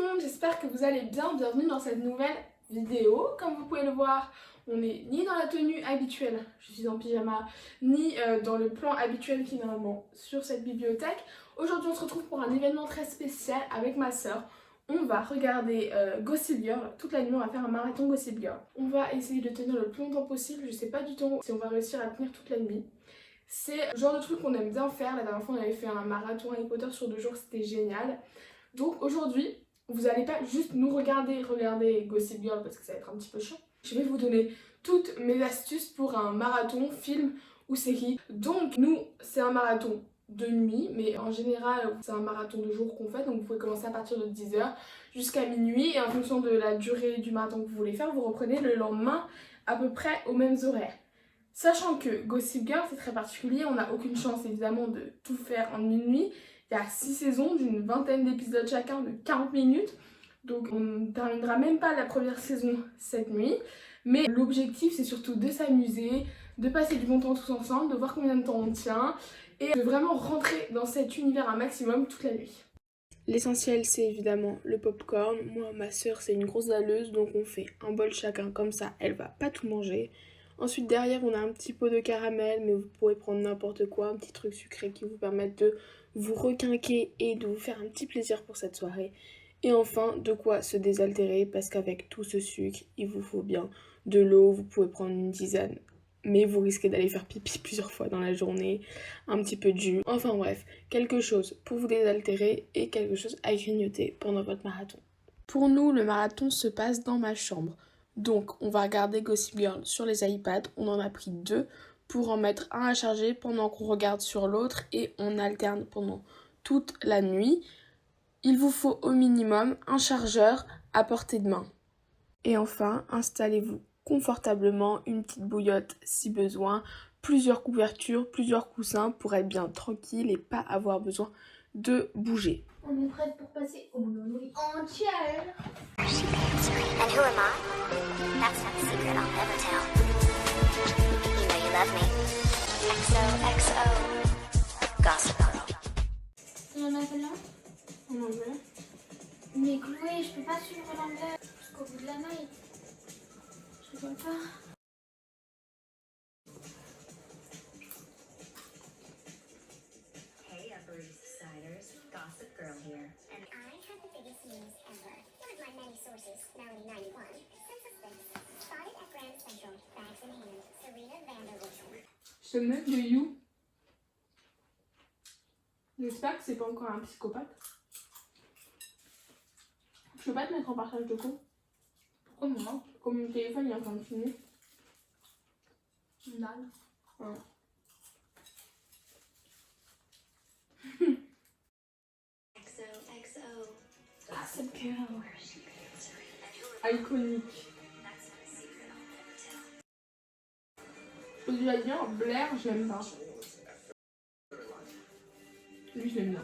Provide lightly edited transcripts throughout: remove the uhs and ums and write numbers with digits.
le monde, j'espère que vous allez bien. Bienvenue dans cette nouvelle vidéo. Comme vous pouvez le voir, on n'est ni dans la tenue habituelle, je suis en pyjama, ni dans le plan habituel qui est normalement sur cette bibliothèque. Aujourd'hui on se retrouve pour un événement très spécial avec ma soeur. On va regarder Gossip Girl toute la nuit, on va faire un marathon Gossip Girl. On va essayer de tenir le plus longtemps possible, je sais pas du tout si on va réussir à tenir toute la nuit. C'est le genre de truc qu'on aime bien faire. La dernière fois on avait fait un marathon Harry Potter sur 2 jours, c'était génial. Donc aujourd'hui, vous n'allez pas juste nous regarder Gossip Girl parce que ça va être un petit peu chiant. Je vais vous donner toutes mes astuces pour un marathon, film ou série. Donc nous, c'est un marathon de nuit, mais en général, c'est un marathon de jour qu'on fait. Donc vous pouvez commencer à partir de 10h jusqu'à minuit. Et en fonction de la durée du marathon que vous voulez faire, vous reprenez le lendemain à peu près aux mêmes horaires. Sachant que Gossip Girl, c'est très particulier, on n'a aucune chance évidemment de tout faire en une nuit. Il y a 6 saisons d'une vingtaine d'épisodes chacun de 40 minutes. Donc on ne terminera même pas la première saison cette nuit. Mais l'objectif c'est surtout de s'amuser, de passer du bon temps tous ensemble, de voir combien de temps on tient et de vraiment rentrer dans cet univers un maximum toute la nuit. L'essentiel c'est évidemment le popcorn. Moi, ma soeur c'est une grosse dalleuse, donc on fait un bol chacun comme ça, elle va pas tout manger. Ensuite derrière on a un petit pot de caramel, mais vous pouvez prendre n'importe quoi, un petit truc sucré qui vous permette de vous requinquer et de vous faire un petit plaisir pour cette soirée. Et enfin de quoi se désaltérer parce qu'avec tout ce sucre il vous faut bien de l'eau, vous pouvez prendre une tisane. Mais vous risquez d'aller faire pipi plusieurs fois dans la journée, un petit peu de jus. Enfin bref, quelque chose pour vous désaltérer et quelque chose à grignoter pendant votre marathon. Pour nous, le marathon se passe dans ma chambre. Donc, on va regarder Gossip Girl sur les iPads. On en a pris 2 pour en mettre un à charger pendant qu'on regarde sur l'autre et on alterne pendant toute la nuit. Il vous faut au minimum un chargeur à portée de main. Et enfin, installez-vous confortablement, une petite bouillotte si besoin, plusieurs couvertures, plusieurs coussins pour être bien tranquille et pas avoir besoin de bouger. On est prête pour passer au monologue entière. And who am I? That's not a secret I'll never tell. You know you love me. XOXO. Gossip Girl. Il y en a plein. En anglais. Mais Chloé, je peux pas suivre l'anglais jusqu'au bout de la night. Je peux pas. Hey, Upper East Siders. Gossip Girl here. And I have the biggest news ever. One of my many sources, Melanie91, census this. Spotted at Grand Central, bags in hand. Serena Vanderwoodson. Je te note de You. J'espère que c'est pas encore un psychopathe. Je peux pas te mettre en partage de compte. Pourquoi moi? Comme mon téléphone il est en train de filmer. Dalle. Ouais. XOXO. Gossip Girl. Iconique. Je peux déjà dire, Blair, je l'aime pas. Lui, je l'aime bien.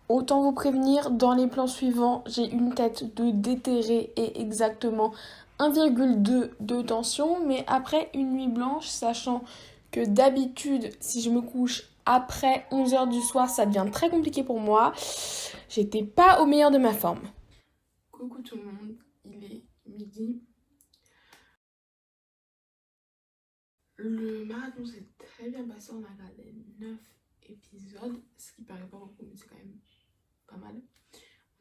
Autant vous prévenir, dans les plans suivants, j'ai une tête de déterré et exactement 1,2 de tension. Mais après une nuit blanche, sachant que d'habitude, si je me couche après 11h du soir, ça devient très compliqué pour moi. J'étais pas au meilleur de ma forme. Coucou tout le monde, il est midi. Le marathon s'est très bien passé, on a regardé 9 épisodes, ce qui paraît pas beaucoup, mais c'est quand même pas mal.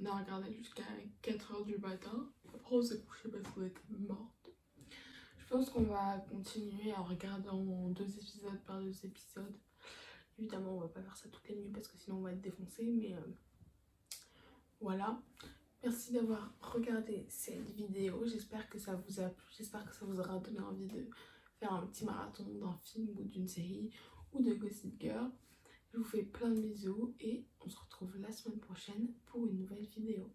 On a regardé jusqu'à 4h du matin. Après on s'est couché parce qu'on était morte. Je pense qu'on va continuer en regardant 2 épisodes par 2 épisodes. Évidemment on va pas faire ça toutes les nuits parce que sinon on va être défoncé, mais voilà. Merci d'avoir regardé cette vidéo, j'espère que ça vous a plu, j'espère que ça vous aura donné envie de faire un petit marathon d'un film ou d'une série ou de Gossip Girl. Je vous fais plein de bisous et on se retrouve la semaine prochaine pour une nouvelle vidéo.